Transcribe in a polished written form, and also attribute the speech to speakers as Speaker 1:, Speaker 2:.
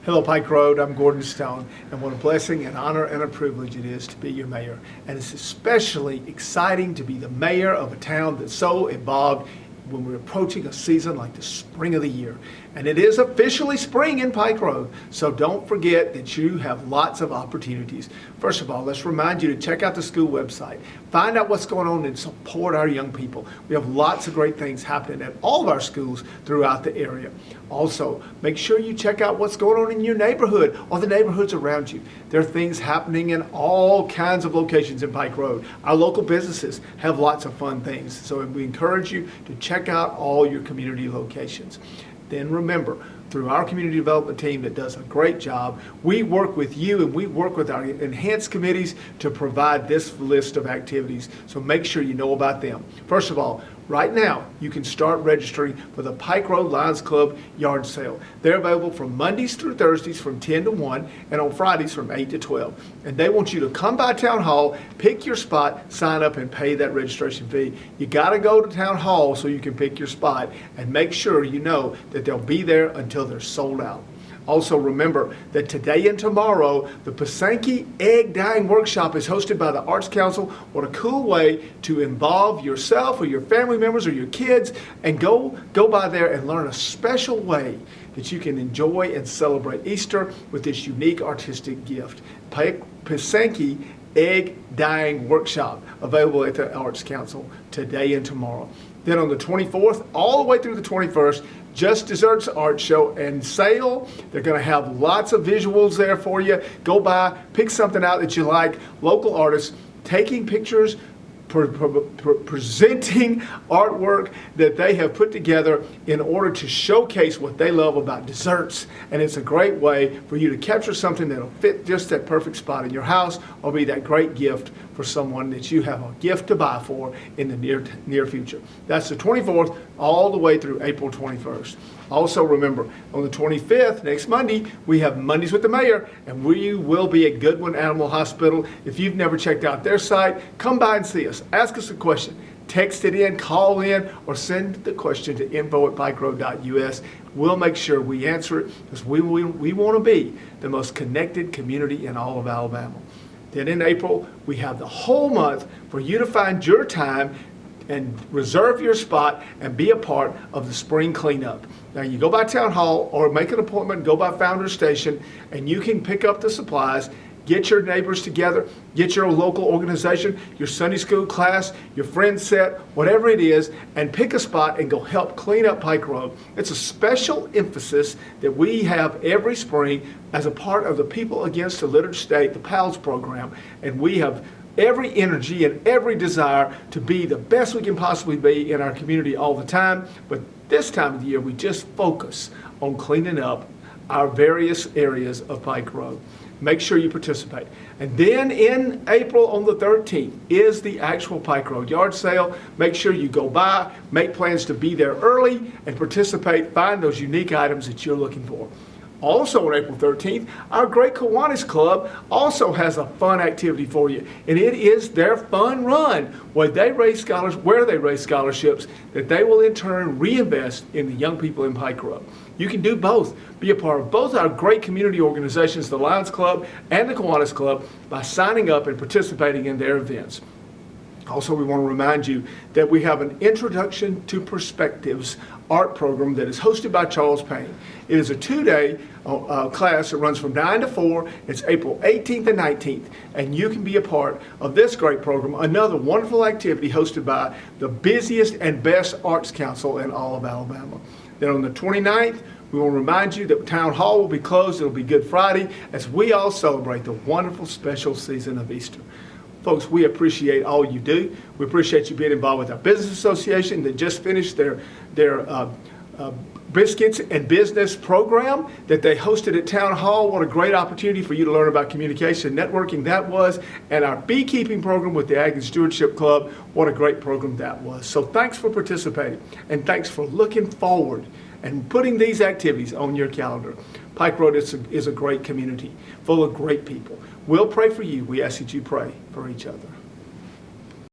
Speaker 1: Hello, Pike Road. I'm Gordon Stone, and what a blessing, an honor, and a privilege it is to be your mayor. And it's especially exciting to be the mayor of a town that's so involved when we're approaching a season like the spring of the year. And it is officially spring in Pike Road, so don't forget that you have lots of opportunities. First of all, let's remind you to check out the school website. Find out what's going on and support our young people. We have lots of great things happening at all of our schools throughout the area. Also, make sure you check out what's going on in your neighborhood or the neighborhoods around you. There are things happening in all kinds of locations in Pike Road. Our local businesses have lots of fun things, so we encourage you to check out all your community locations. Then remember, through our community development team that does a great job, we work with you and we work with our enhanced committees to provide this list of activities. So make sure you know about them. First of all, right now, you can start registering for the Pike Road Lions Club yard sale. They're available from Mondays through Thursdays from 10 to 1 and on Fridays from 8 to 12. And they want you to come by Town Hall, pick your spot, sign up, and pay that registration fee. You got to go to Town Hall so you can pick your spot, and make sure you know that they'll be there until they're sold out. Also remember that today and tomorrow, the Pkwy Egg Dyeing Workshop is hosted by the Arts Council. What a cool way to involve yourself or your family members or your kids and go by there and learn a special way that you can enjoy and celebrate Easter with this unique artistic gift. Pkwy Egg Dyeing Workshop, available at the Arts Council today and tomorrow. Then on the 24th, all the way through the 21st, Just Desserts Art Show and Sale. They're going to have lots of visuals there for you. Go by, pick something out that you like. Local artists taking pictures, presenting artwork that they have put together in order to showcase what they love about desserts. And it's a great way for you to capture something that'll fit just that perfect spot in your house or be that great gift for someone that you have a gift to buy for in the near future. That's the 24th all the way through April 21st. Also remember, on the 25th, next Monday, we have Mondays with the Mayor, and we will be at Goodwin Animal Hospital. If you've never checked out their site, come by and see us. Ask us a question. Text it in, call in, or send the question to info@pikeroad.us. We'll make sure we answer it because we want to be the most connected community in all of Alabama. Then in April, we have the whole month for you to find your time and reserve your spot and be a part of the spring cleanup. Now you go by Town Hall or make an appointment, go by Founders Station, and you can pick up the supplies, get your neighbors together, get your local organization, your Sunday school class, your friend set, whatever it is, and pick a spot and go help clean up Pike Road. It's a special emphasis that we have every spring as a part of the People Against the Littered State, the PALS program, and we have every energy and every desire to be the best we can possibly be in our community all the time. But this time of the year, we just focus on cleaning up our various areas of Pike Road. Make sure you participate. And then in April on the 13th is the actual Pike Road yard sale. Make sure you go by, make plans to be there early and participate, find those unique items that you're looking for. Also on April 13th, our great Kiwanis Club also has a fun activity for you, and it is their fun run where they raise scholarships that they will in turn reinvest in the young people in Pike Road. You can do both. Be a part of both our great community organizations, the Lions Club and the Kiwanis Club, by signing up and participating in their events. Also, we want to remind you that we have an Introduction to Perspectives art program that is hosted by Charles Payne. It is a two-day class that runs from 9 to 4. It's April 18th and 19th, and you can be a part of this great program, another wonderful activity hosted by the busiest and best Arts Council in all of Alabama. Then on the 29th, we want to remind you that Town Hall will be closed. It'll be Good Friday as we all celebrate the wonderful special season of Easter. Folks, we appreciate all you do. We appreciate you being involved with our business association that just finished their Biscuits and Business program that they hosted at Town Hall. What a great opportunity for you to learn about communication networking that was. And our beekeeping program with the Ag and Stewardship Club, what a great program that was. So thanks for participating, and thanks for looking forward and putting these activities on your calendar. Pike Road is a great community full of great people. We'll pray for you. We ask that you pray for each other.